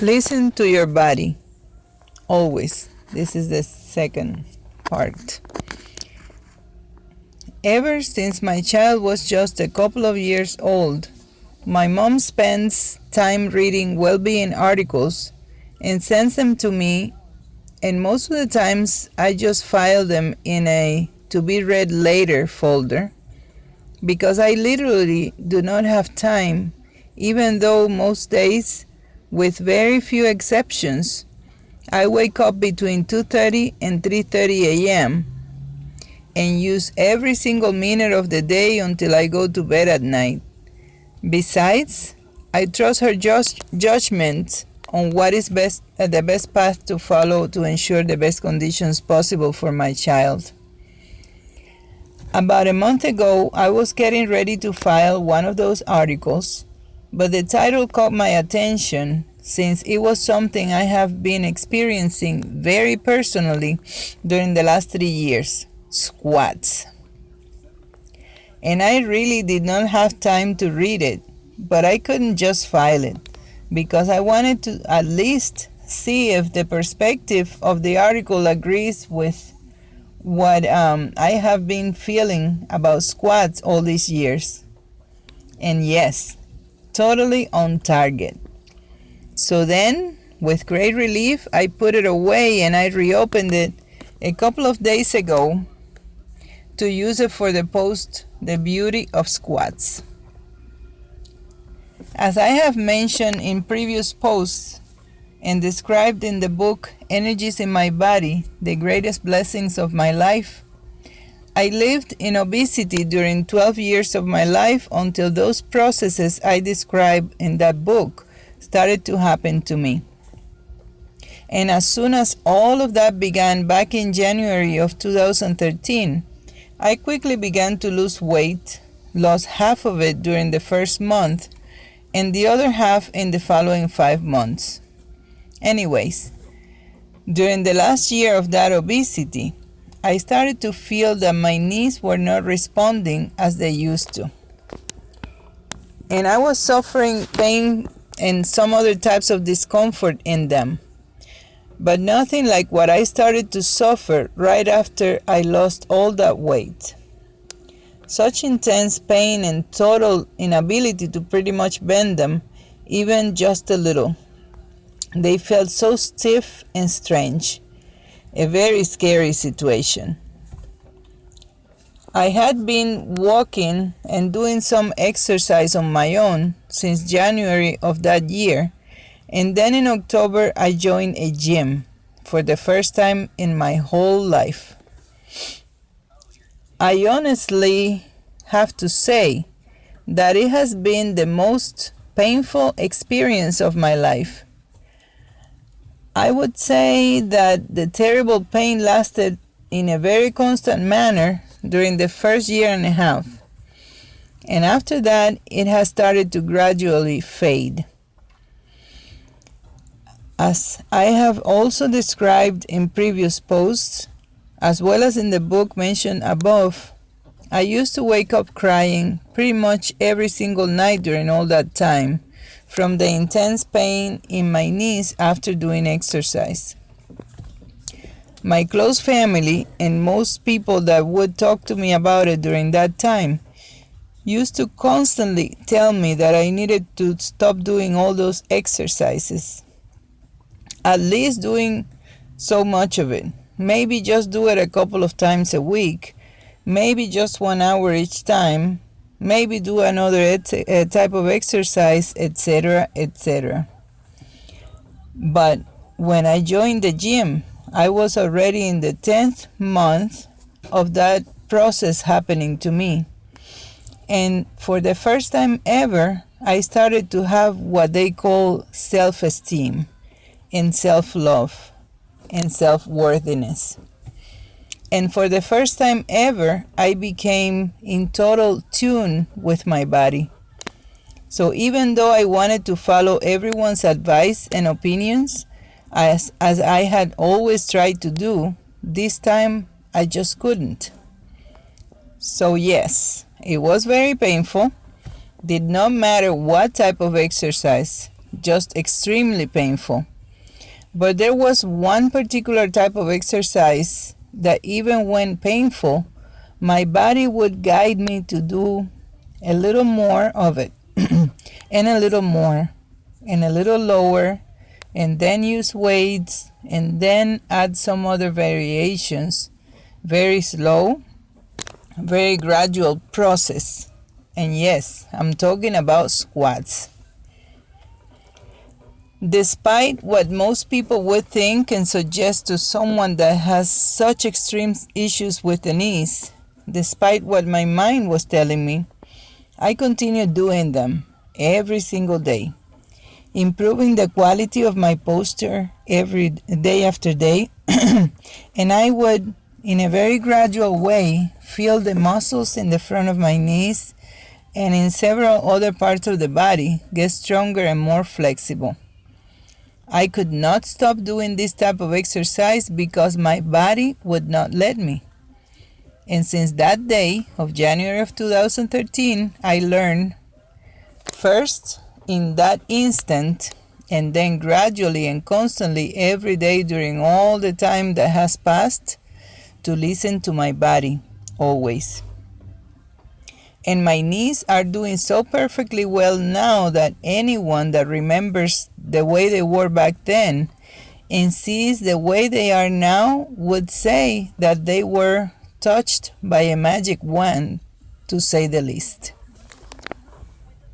Listen to your body, always. This is the second part. Ever since my child was just a couple of years old, my mom spends time reading well-being articles and sends them to me, and most of the times I just file them in a to be read later folder because I literally do not have time, even though most days, with very few exceptions, I wake up between 2:30 and 3:30 a.m. and use every single minute of the day until I go to bed at night. Besides, I trust her judgment on what is the best path to follow to ensure the best conditions possible for my child. About a month ago, I was getting ready to file one of those articles, but the title caught my attention since it was something I have been experiencing very personally during the last 3 years: squats. And I really did not have time to read it, but I couldn't just file it because I wanted to at least see if the perspective of the article agrees with what I have been feeling about squats all these years. And yes, totally on target. So then, with great relief, I put it away and I reopened it a couple of days ago to use it for the post, The Beauty of Squats. As I have mentioned in previous posts and described in the book Energies in My Body, The Greatest Blessings of My Life, I lived in obesity during 12 years of my life until those processes I described in that book started to happen to me. And as soon as all of that began back in January of 2013, I quickly began to lose weight, lost half of it during the first month, and the other half in the following 5 months. Anyways, during the last year of that obesity, I started to feel that my knees were not responding as they used to. And I was suffering pain and some other types of discomfort in them, but nothing like what I started to suffer right after I lost all that weight. Such intense pain and total inability to pretty much bend them, even just a little. They felt so stiff and strange. A very scary situation. I had been walking and doing some exercise on my own since January of that year, and then in October I joined a gym for the first time in my whole life. I honestly have to say that it has been the most painful experience of my life. I would say that the terrible pain lasted in a very constant manner during the first year and a half. And after that, it has started to gradually fade. As I have also described in previous posts, as well as in the book mentioned above, I used to wake up crying pretty much every single night during all that time, from the intense pain in my knees after doing exercise. My close family and most people that would talk to me about it during that time used to constantly tell me that I needed to stop doing all those exercises, at least doing so much of it. Maybe just do it a couple of times a week, maybe just 1 hour each time, maybe do another type of exercise, etc., etc. But when I joined the gym, I was already in the 10th month of that process happening to me. And for the first time ever, I started to have what they call self-esteem and self-love and self-worthiness. And for the first time ever, I became in total tune with my body. So even though I wanted to follow everyone's advice and opinions, as I had always tried to do, this time I just couldn't. So yes, it was very painful. Did not matter what type of exercise, just extremely painful. But there was one particular type of exercise that even when painful, my body would guide me to do a little more of it, and a little more, and a little lower, and then use weights, and then add some other variations. Very slow, very gradual process. And yes, I'm talking about squats. Despite what most people would think and suggest to someone that has such extreme issues with the knees, despite what my mind was telling me, I continued doing them every single day, improving the quality of my posture every day after day, and I would, in a very gradual way, feel the muscles in the front of my knees and in several other parts of the body get stronger and more flexible. I could not stop doing this type of exercise because my body would not let me. And since that day of January of 2013, I learned first in that instant, and then gradually and constantly every day during all the time that has passed, to listen to my body always. And my knees are doing so perfectly well now that anyone that remembers the way they were back then and sees the way they are now would say that they were touched by a magic wand, to say the least.